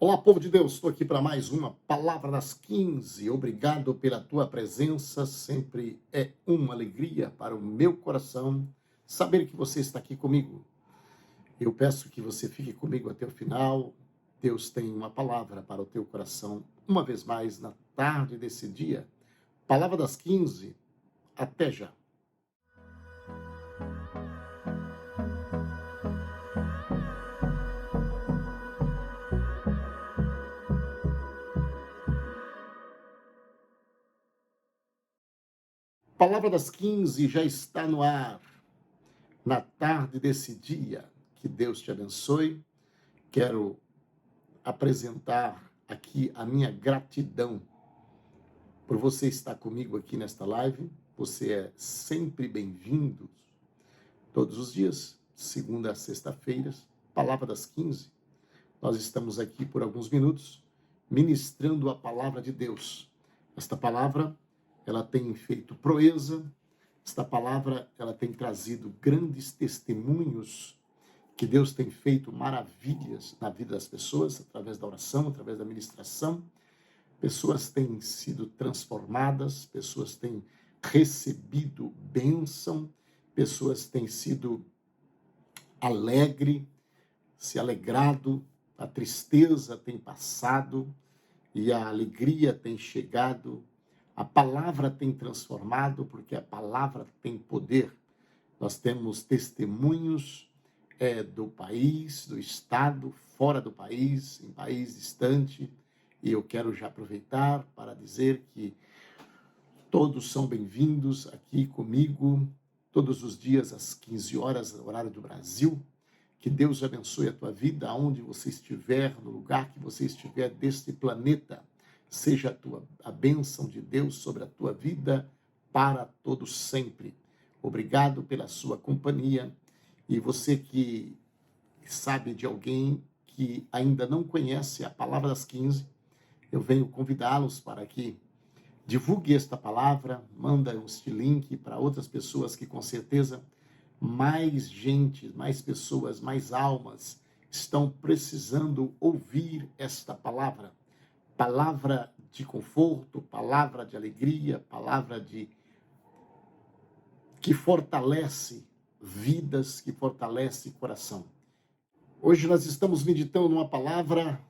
Olá, povo de Deus, estou aqui para mais uma Palavra das 15. Obrigado pela tua presença, sempre é uma alegria para o meu coração saber que você está aqui comigo. Eu peço que você fique comigo até o final. Deus tem uma palavra para o teu coração, uma vez mais, na tarde desse dia. Palavra das 15, até já. Palavra das 15 já está no ar. Na tarde desse dia, que Deus te abençoe. Quero apresentar aqui a minha gratidão por você estar comigo aqui nesta live. Você é sempre bem-vindo todos os dias, segunda a sexta-feiras, Palavra das 15. Nós estamos aqui por alguns minutos ministrando a palavra de Deus. Esta palavra, ela tem feito proeza. Esta palavra, ela tem trazido grandes testemunhos que Deus tem feito maravilhas na vida das pessoas, através da oração, através da ministração. Pessoas têm sido transformadas, pessoas têm recebido bênção, pessoas têm sido se alegrado, a tristeza tem passado e a alegria tem chegado. A palavra tem transformado, porque a palavra tem poder. Nós temos testemunhos do país, do estado, fora do país, em país distante. E eu quero já aproveitar para dizer que todos são bem-vindos aqui comigo, todos os dias às 15 horas, horário do Brasil. Que Deus abençoe a tua vida, aonde você estiver, no lugar que você estiver deste planeta. Seja a bênção de Deus sobre a tua vida para todo sempre. Obrigado pela sua companhia. E você que sabe de alguém que ainda não conhece a Palavra das 15, eu venho convidá-los para que divulgue esta palavra, manda este link para outras pessoas que com certeza mais gente, mais pessoas, mais almas estão precisando ouvir esta palavra. Palavra de conforto, palavra de alegria, palavra que fortalece vidas, que fortalece coração. Hoje nós estamos meditando numa palavra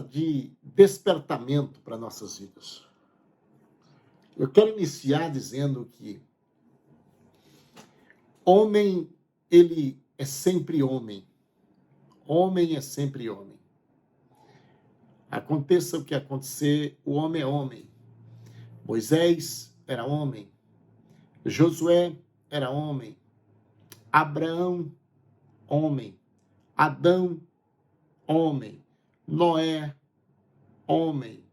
de despertamento para nossas vidas. Eu quero iniciar dizendo que homem, ele é sempre homem. Homem é sempre homem. Aconteça o que acontecer, o homem é homem. Moisés era homem. Josué era homem. Abraão, homem. Adão, homem. Noé, homem.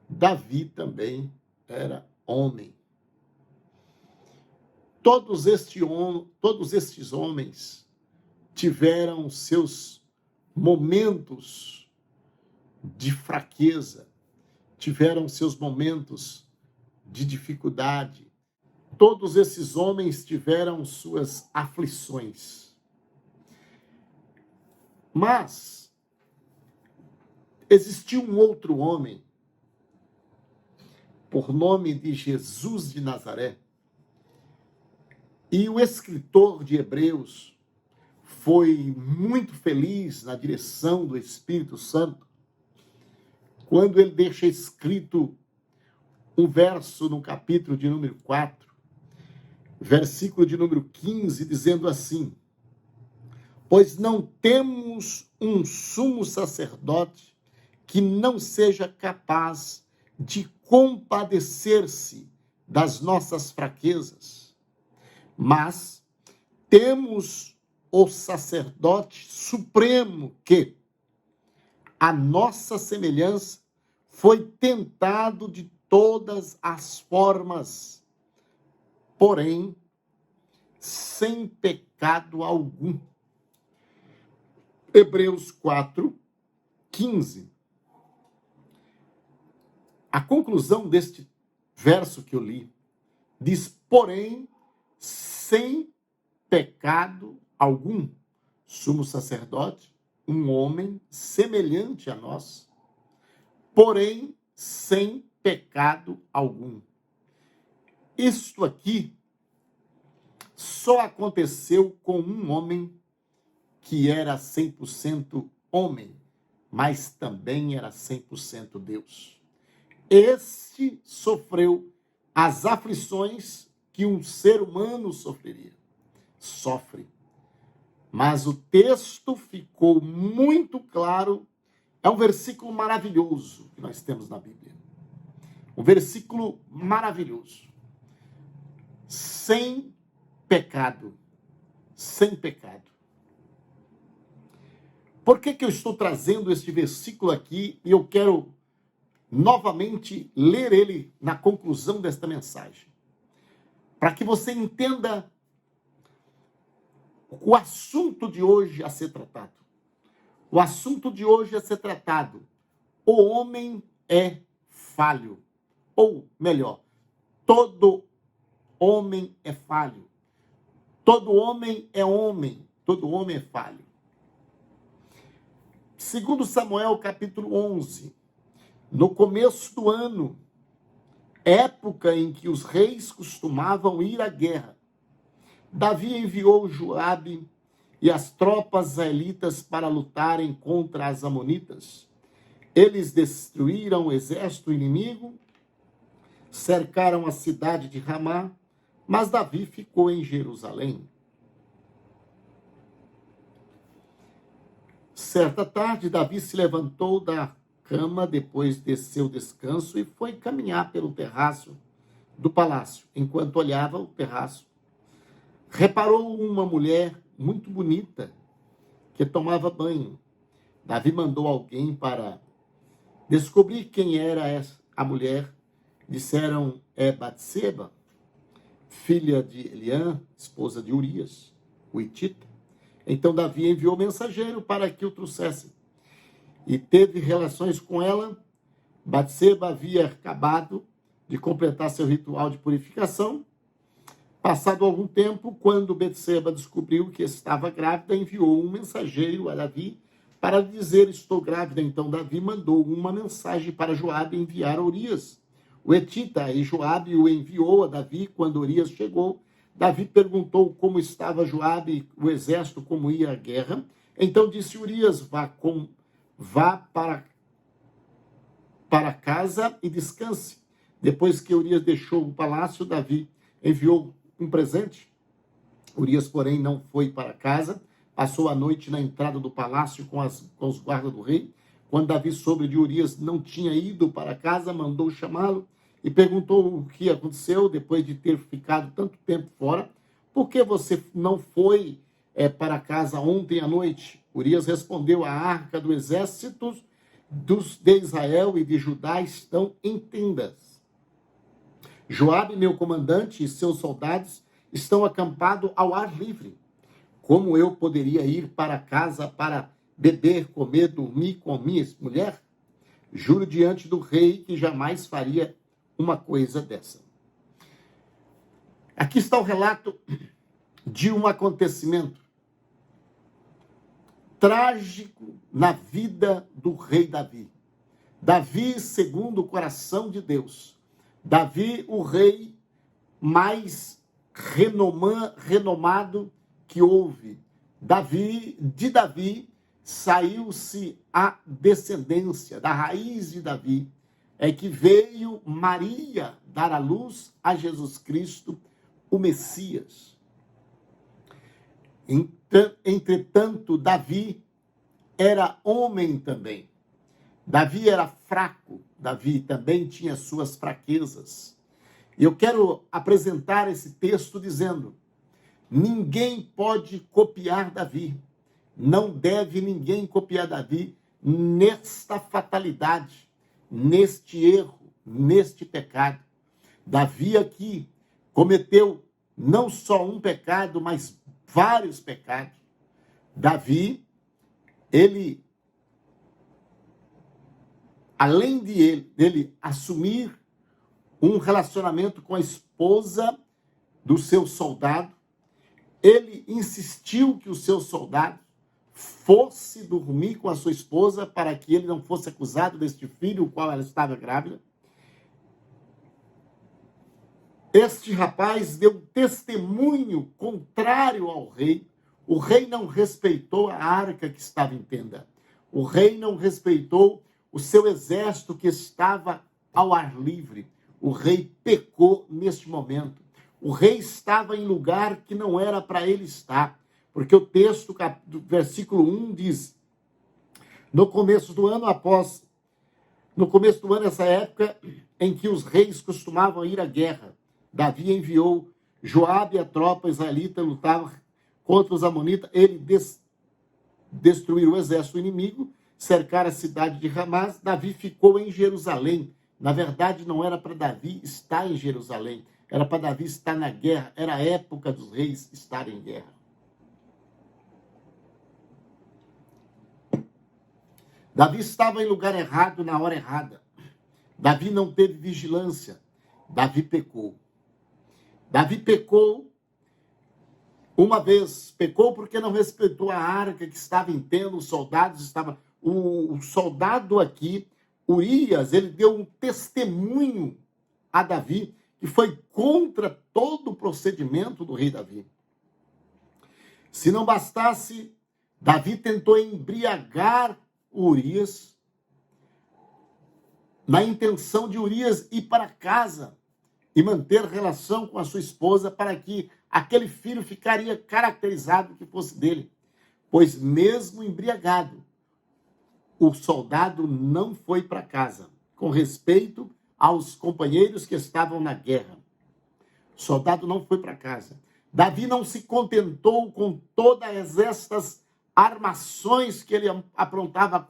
Davi também era homem. Todos estes homens tiveram seus momentos de fraqueza, tiveram seus momentos de dificuldade. Todos esses homens tiveram suas aflições. Mas existiu um outro homem, por nome de Jesus de Nazaré, e o escritor de Hebreus foi muito feliz na direção do Espírito Santo, quando ele deixa escrito um verso no capítulo de número 4, versículo de número 15, dizendo assim: pois não temos um sumo sacerdote que não seja capaz de compadecer-se das nossas fraquezas, mas temos o sacerdote supremo que, a nossa semelhança, foi tentado de todas as formas, porém, sem pecado algum. Hebreus 4, 15. A conclusão deste verso que eu li diz, porém, sem pecado algum, sumo sacerdote um homem semelhante a nós, porém sem pecado algum. Isto aqui só aconteceu com um homem que era 100% homem, mas também era 100% Deus. Este sofreu as aflições que um ser humano sofre. Mas o texto ficou muito claro. É um versículo maravilhoso que nós temos na Bíblia. Um versículo maravilhoso. Sem pecado. Sem pecado. Por que eu estou trazendo este versículo aqui e eu quero novamente ler ele na conclusão desta mensagem? Para que você entenda o assunto de hoje a ser tratado. O assunto de hoje a ser tratado. O homem é falho. Ou, melhor, todo homem é falho. Todo homem é homem. Todo homem é falho. Segundo Samuel, capítulo 11, no começo do ano, época em que os reis costumavam ir à guerra, Davi enviou Joabe e as tropas israelitas para lutarem contra as amonitas. Eles destruíram o exército inimigo, cercaram a cidade de Ramá, mas Davi ficou em Jerusalém. Certa tarde, Davi se levantou da cama depois de seu descanso e foi caminhar pelo terraço do palácio. Enquanto olhava o terraço, reparou uma mulher muito bonita que tomava banho. Davi mandou alguém para descobrir quem era a mulher. Disseram, é Batseba, filha de Eliã, esposa de Urias, o hitita. Então Davi enviou mensageiro para que o trouxessem. E teve relações com ela. Batseba havia acabado de completar seu ritual de purificação. Passado algum tempo, quando Batseba descobriu que estava grávida, enviou um mensageiro a Davi para dizer, estou grávida. Então Davi mandou uma mensagem para Joabe enviar a Urias, o hetita, e Joabe o enviou a Davi. Quando Urias chegou, Davi perguntou como estava Joabe, o exército, como ia a guerra. Então disse Urias, vá para casa e descanse. Depois que Urias deixou o palácio, Davi enviou um presente. Urias, porém, não foi para casa. Passou a noite na entrada do palácio com os guardas do rei. Quando Davi soube de Urias não tinha ido para casa, mandou chamá-lo e perguntou o que aconteceu depois de ter ficado tanto tempo fora. Por que você não foi para casa ontem à noite? Urias respondeu, a arca do exército de Israel e de Judá estão em tendas. Joabe, meu comandante, e seus soldados estão acampados ao ar livre. Como eu poderia ir para casa para beber, comer, dormir com minha mulher? Juro diante do rei que jamais faria uma coisa dessa. Aqui está o relato de um acontecimento trágico na vida do rei Davi. Davi, segundo o coração de Deus. Davi, o rei mais renomado que houve. De Davi saiu-se a descendência, da raiz de Davi, é que veio Maria dar à luz a Jesus Cristo, o Messias. Entretanto, Davi era homem também. Davi era fraco, Davi também tinha suas fraquezas. E eu quero apresentar esse texto dizendo, ninguém pode copiar Davi, não deve ninguém copiar Davi nesta fatalidade, neste erro, neste pecado. Davi aqui cometeu não só um pecado, mas vários pecados. Davi, ele, além dele assumir um relacionamento com a esposa do seu soldado, ele insistiu que os seus soldados fosse dormir com a sua esposa para que ele não fosse acusado deste filho, o qual ela estava grávida. Este rapaz deu testemunho contrário ao rei. O rei não respeitou a arca que estava em tenda. O rei não respeitou o seu exército que estava ao ar livre. O rei pecou neste momento. O rei estava em lugar que não era para ele estar. Porque o texto do versículo 1 diz: no começo do ano, essa época em que os reis costumavam ir à guerra, Davi enviou Joabe e a tropa israelita lutavam contra os amonitas. Ele destruiu o exército inimigo, cercar a cidade de Ramás. Davi ficou em Jerusalém. Na verdade, não era para Davi estar em Jerusalém, era para Davi estar na guerra. Era a época dos reis estarem em guerra. Davi estava em lugar errado na hora errada. Davi não teve vigilância. Davi pecou. Davi pecou uma vez. Pecou porque não respeitou a arca que estava em tenda. Os soldados estavam... O soldado aqui, Urias, ele deu um testemunho a Davi que foi contra todo o procedimento do rei Davi. Se não bastasse, Davi tentou embriagar Urias, na intenção de Urias ir para casa e manter relação com a sua esposa para que aquele filho ficaria caracterizado que fosse dele. Pois mesmo embriagado, o soldado não foi para casa, com respeito aos companheiros que estavam na guerra. O soldado não foi para casa. Davi não se contentou com todas estas armações que ele aprontava,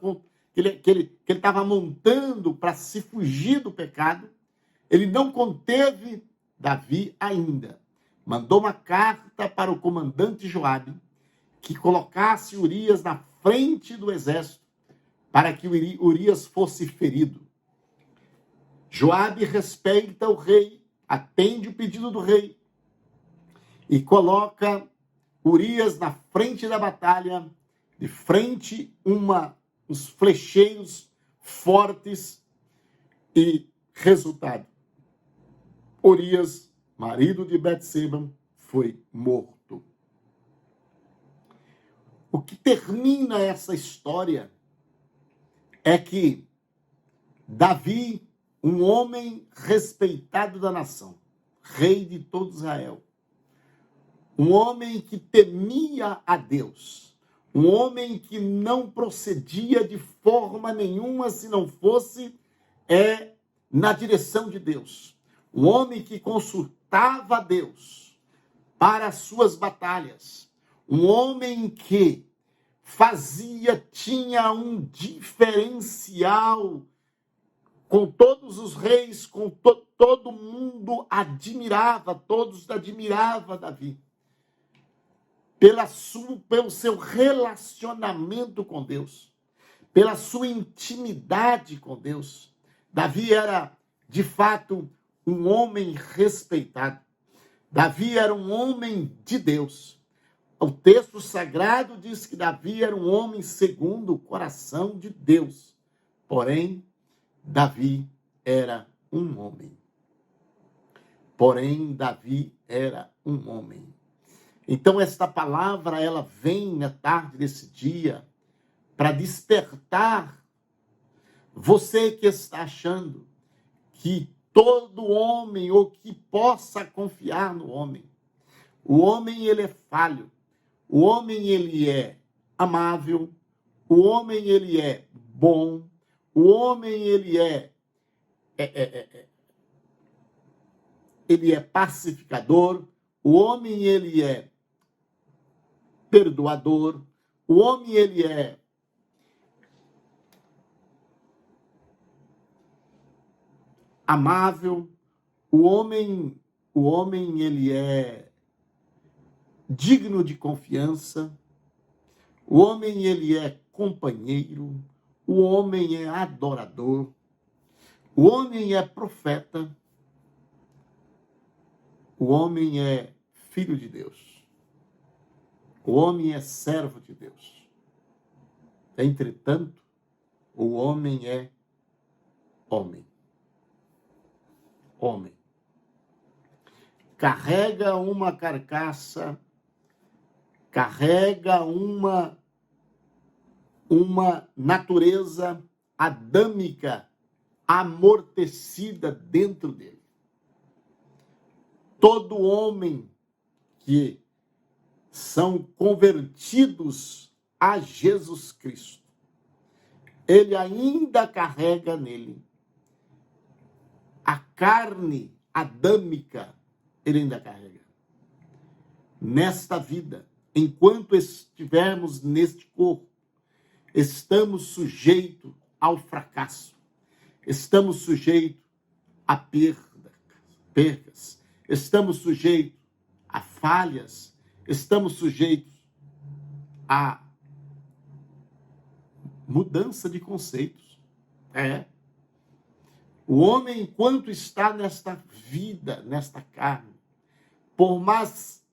que ele estava montando para se fugir do pecado. Ele não conteve Davi ainda. Mandou uma carta para o comandante Joabe, que colocasse Urias na frente do exército, para que Urias fosse ferido. Joabe respeita o rei, atende o pedido do rei, e coloca Urias na frente da batalha, de frente uns flecheiros fortes, e resultado: Urias, marido de Betseba, foi morto. O que termina essa história é que Davi, um homem respeitado da nação, rei de todo Israel, um homem que temia a Deus, um homem que não procedia de forma nenhuma se não fosse na direção de Deus, um homem que consultava a Deus para as suas batalhas, um homem que tinha um diferencial com todos os reis, com todo mundo todos admiravam Davi. Pelo seu relacionamento com Deus, pela sua intimidade com Deus. Davi era, de fato, um homem respeitado. Davi era um homem de Deus. O texto sagrado diz que Davi era um homem segundo o coração de Deus. Porém, Davi era um homem. Então, esta palavra, ela vem na tarde desse dia para despertar você que está achando que todo homem, ou que possa confiar no homem, o homem, ele é falho, o homem, ele é amável, o homem, ele é bom, o homem, ele é pacificador, o homem, ele é perdoador, o homem, ele é amável, o homem, ele é digno de confiança, o homem, ele é companheiro, o homem é adorador, o homem é profeta, o homem é filho de Deus, o homem é servo de Deus. Entretanto, o homem é homem. Homem. Carrega uma carcaça, carrega uma natureza adâmica amortecida dentro dele. Todo homem que são convertidos a Jesus Cristo, ele ainda carrega nele a carne adâmica, ele ainda carrega. Nesta vida, enquanto estivermos neste corpo, estamos sujeitos ao fracasso, estamos sujeitos a perdas, estamos sujeitos a falhas, estamos sujeitos a mudança de conceitos. O homem, enquanto está nesta vida, nesta carne, por mais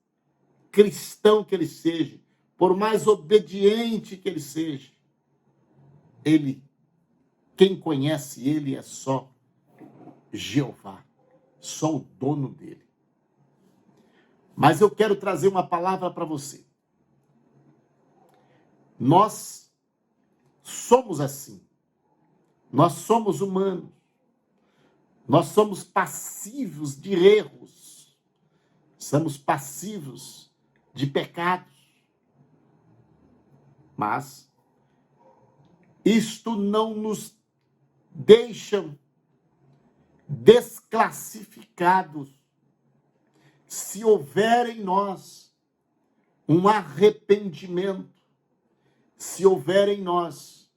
cristão que ele seja, por mais obediente que ele seja, quem conhece ele é só Jeová, só o dono dele. Mas eu quero trazer uma palavra para você. Nós somos assim. Nós somos humanos. Nós somos passivos de erros. Somos passivos de pecados. Mas isto não nos deixa desclassificados se houver em nós um arrependimento, se houver em nós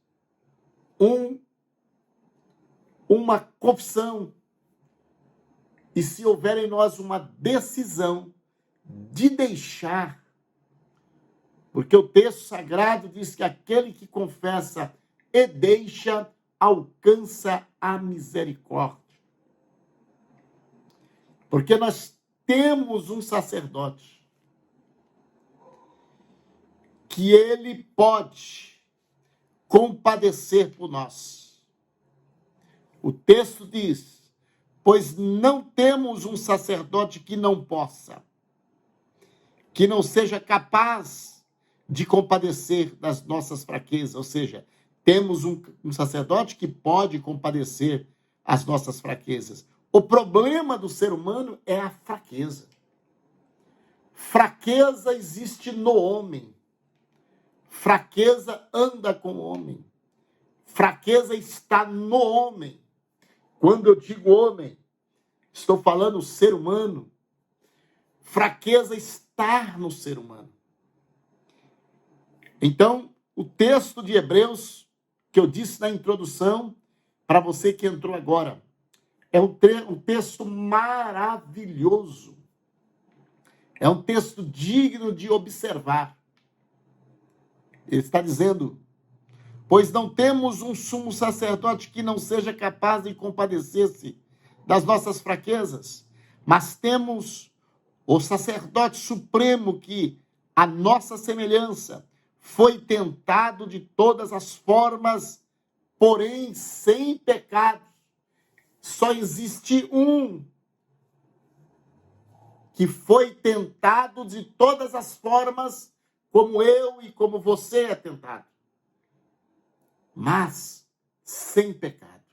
uma confissão, e se houver em nós uma decisão de deixar, porque o texto sagrado diz que aquele que confessa e deixa alcança a misericórdia. Porque nós temos um sacerdote que ele pode compadecer por nós. O texto diz: pois não temos um sacerdote que não possa, que não seja capaz de compadecer das nossas fraquezas. Ou seja, temos um sacerdote que pode compadecer as nossas fraquezas. O problema do ser humano é a fraqueza. Fraqueza existe no homem. Fraqueza anda com o homem. Fraqueza está no homem. Quando eu digo homem, estou falando ser humano. Fraqueza está no ser humano. Então, o texto de Hebreus, que eu disse na introdução, para você que entrou agora, é um texto maravilhoso. É um texto digno de observar. Ele está dizendo: pois não temos um sumo sacerdote que não seja capaz de compadecer-se das nossas fraquezas, mas temos o sacerdote supremo que, à nossa semelhança, foi tentado de todas as formas, porém sem pecado. Só existe um que foi tentado de todas as formas, como eu e como você é tentado, mas sem pecado.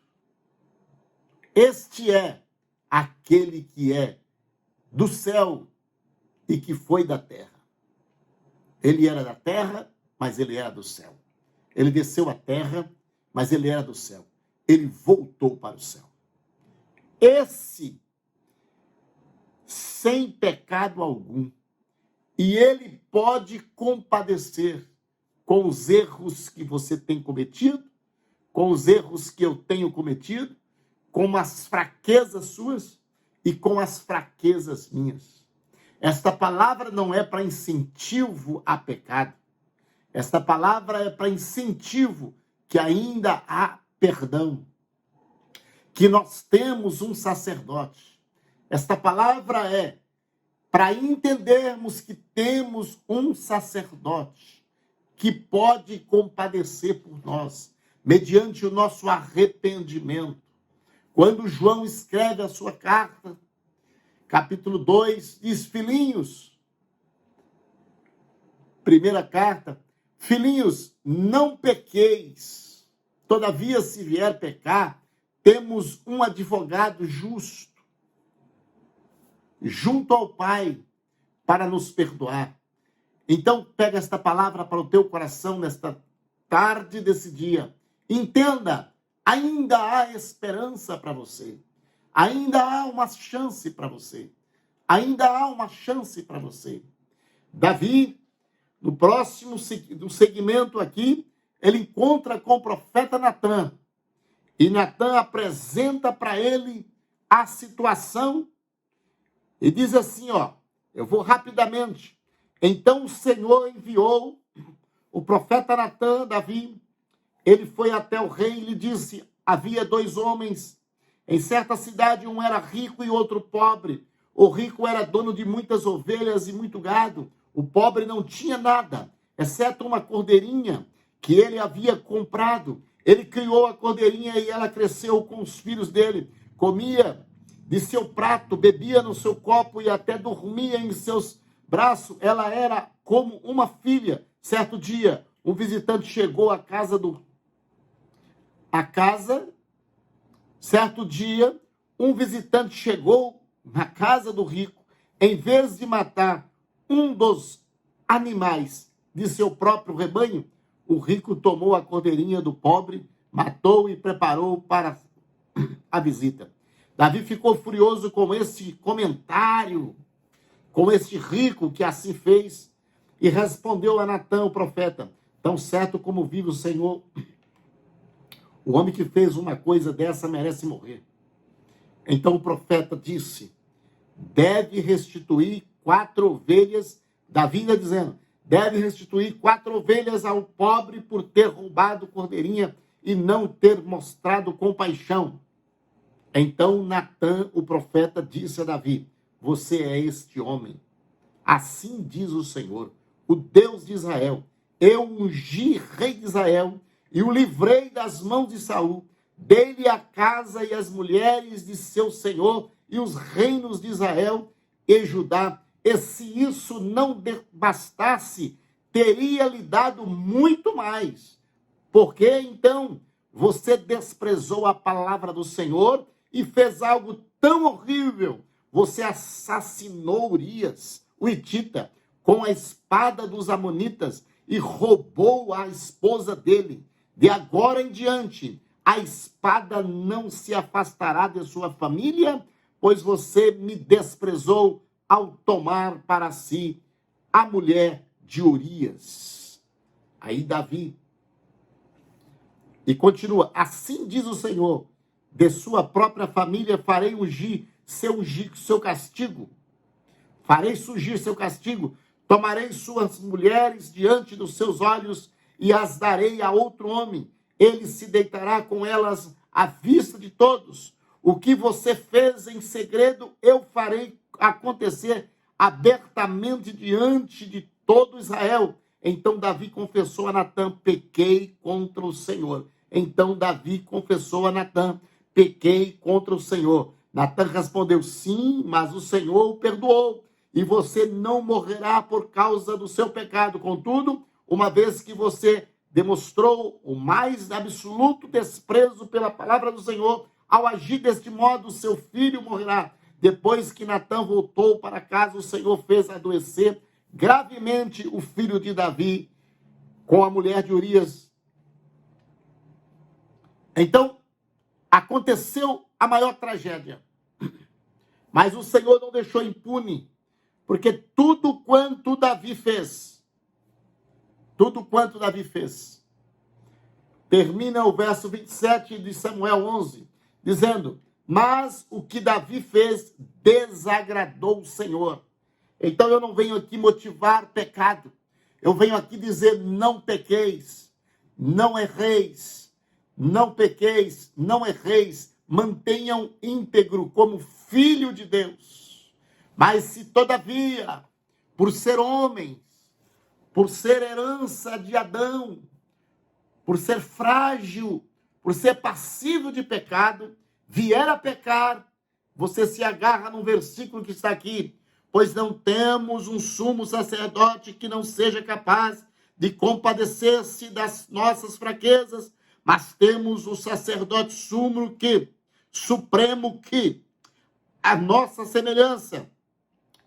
Este é aquele que é do céu e que foi da terra. Ele era da terra, mas ele era do céu. Ele desceu à terra, mas ele era do céu. Ele voltou para o céu. Esse, sem pecado algum, e ele pode compadecer com os erros que você tem cometido, com os erros que eu tenho cometido, com as fraquezas suas e com as fraquezas minhas. Esta palavra não é para incentivo a pecado. Esta palavra é para incentivo que ainda há perdão, que nós temos um sacerdote. Esta palavra é para entendermos que temos um sacerdote que pode compadecer por nós, mediante o nosso arrependimento. Quando João escreve a sua carta, capítulo 2, diz: filhinhos, primeira carta, filhinhos, não pequeis. Todavia, se vier pecar, temos um advogado justo junto ao Pai para nos perdoar. Então, pega esta palavra para o teu coração nesta tarde desse dia. Entenda, ainda há esperança para você. Ainda há uma chance para você. Ainda há uma chance para você. Davi, no próximo do segmento aqui, ele encontra com o profeta Natã. E Natã apresenta para ele a situação e diz assim, eu vou rapidamente. Então o Senhor enviou o profeta Natã, Davi. Ele foi até o rei e lhe disse: havia 2 homens em certa cidade, um era rico e outro pobre. O rico era dono de muitas ovelhas e muito gado. O pobre não tinha nada, exceto uma cordeirinha que ele havia comprado. Ele criou a cordeirinha e ela cresceu com os filhos dele. Comia de seu prato, bebia no seu copo e até dormia em seus braços. Ela era como uma filha. Certo dia, um visitante chegou à casa Certo dia, um visitante chegou na casa do rico. Em vez de matar um dos animais de seu próprio rebanho, o rico tomou a cordeirinha do pobre, matou e preparou para a visita. Davi ficou furioso com esse comentário, com esse rico que assim fez, e respondeu a Natã, o profeta: tão certo como vive o Senhor, o homem que fez uma coisa dessa merece morrer. Então o profeta disse: deve restituir 4 ovelhas. Davi ainda dizendo: deve restituir 4 ovelhas ao pobre por ter roubado cordeirinha e não ter mostrado compaixão. Então Natã, o profeta, disse a Davi: você é este homem. Assim diz o Senhor, o Deus de Israel: eu ungi rei de Israel e o livrei das mãos de Saul. Dei-lhe a casa e as mulheres de seu senhor e os reinos de Israel e Judá. E se isso não bastasse, teria-lhe dado muito mais. Porque então você desprezou a palavra do Senhor e fez algo tão horrível. Você assassinou Urias, o hitita, com a espada dos amonitas e roubou a esposa dele. De agora em diante, a espada não se afastará de sua família, pois você me desprezou ao tomar para si a mulher de Urias. Aí Davi, e continua: assim diz o Senhor, de sua própria família farei ungir seu castigo. Farei surgir seu castigo, tomarei suas mulheres diante dos seus olhos e as darei a outro homem. Ele se deitará com elas à vista de todos. O que você fez em segredo, eu farei acontecer abertamente diante de todo Israel. Então Davi confessou a Natã: pequei contra o Senhor. Então Davi confessou a Natã: pequei contra o Senhor. Natã respondeu: sim, mas o Senhor o perdoou, e você não morrerá por causa do seu pecado. Contudo, uma vez que você demonstrou o mais absoluto desprezo pela palavra do Senhor, ao agir deste modo, seu filho morrerá. Depois que Natã voltou para casa, o Senhor fez adoecer gravemente o filho de Davi com a mulher de Urias. Então, aconteceu a maior tragédia. Mas o Senhor não deixou impune, porque tudo quanto Davi fez, termina o verso 27 de Samuel 11, dizendo: mas o que Davi fez desagradou o Senhor. Então eu não venho aqui motivar pecado, eu venho aqui dizer: não pequeis, não erreis, não pequeis, não erreis, mantenham íntegro como filho de Deus. Mas se todavia, por ser homens, por ser herança de Adão, por ser frágil, por ser passivo de pecado, vier a pecar, você se agarra num versículo que está aqui, pois não temos um sumo sacerdote que não seja capaz de compadecer-se das nossas fraquezas, mas temos um sacerdote supremo que, a nossa semelhança,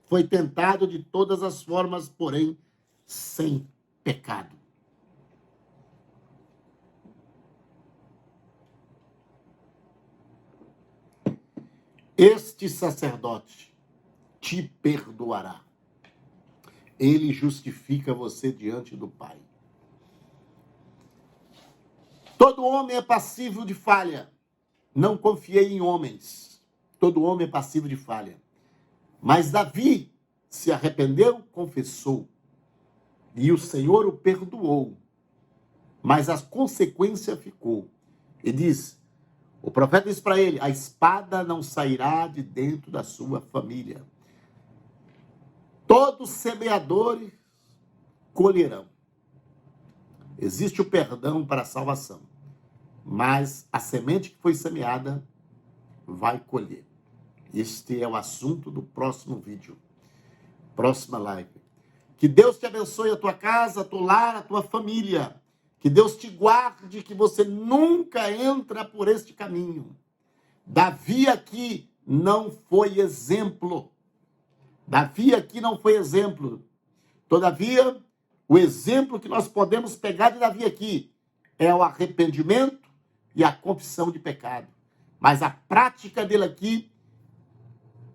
foi tentado de todas as formas, porém sem pecado. Este sacerdote te perdoará. Ele justifica você diante do Pai. Todo homem é passivo de falha. Não confiei em homens. Todo homem é passivo de falha. Mas Davi se arrependeu, confessou. E o Senhor o perdoou. Mas a consequência ficou. E diz, o profeta diz para ele, a espada não sairá de dentro da sua família. Todos semeadores colherão. Existe o perdão para a salvação. Mas a semente que foi semeada vai colher. Este é o assunto do próximo vídeo. Próxima live. Que Deus te abençoe a tua casa, a teu lar, a tua família. Que Deus te guarde, que você nunca entra por este caminho. Davi aqui não foi exemplo. Davi aqui não foi exemplo. Todavia, o exemplo que nós podemos pegar de Davi aqui é o arrependimento e a confissão de pecado. Mas a prática dele aqui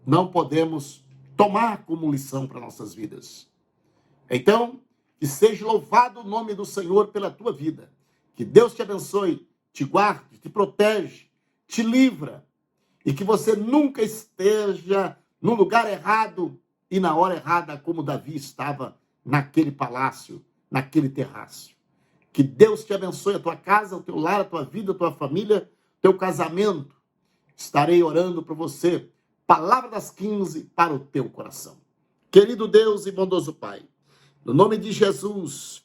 não podemos tomar como lição para nossas vidas. Então, que seja louvado o nome do Senhor pela tua vida. Que Deus te abençoe, te guarde, te protege, te livra. E que você nunca esteja no lugar errado e na hora errada, como Davi estava naquele palácio, naquele terraço. Que Deus te abençoe a tua casa, o teu lar, a tua vida, a tua família, teu casamento. Estarei orando por você. Palavra das 15 para o teu coração. Querido Deus e bondoso Pai, no nome de Jesus,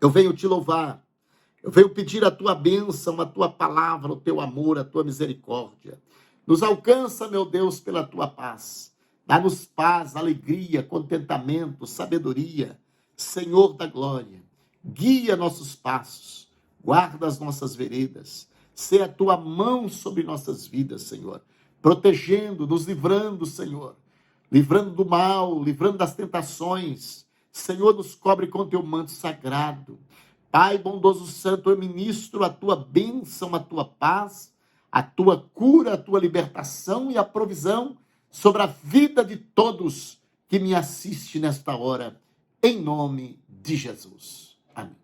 eu venho te louvar. Eu venho pedir a tua bênção, a tua palavra, o teu amor, a tua misericórdia. Nos alcança, meu Deus, pela tua paz. Dá-nos paz, alegria, contentamento, sabedoria. Senhor da glória, guia nossos passos, guarda as nossas veredas. Sê a tua mão sobre nossas vidas, Senhor. Protegendo, nos livrando, Senhor. Livrando do mal, livrando das tentações. Senhor, nos cobre com teu manto sagrado. Pai bondoso santo, eu ministro a tua bênção, a tua paz, a tua cura, a tua libertação e a provisão sobre a vida de todos que me assistem nesta hora, em nome de Jesus. Amém.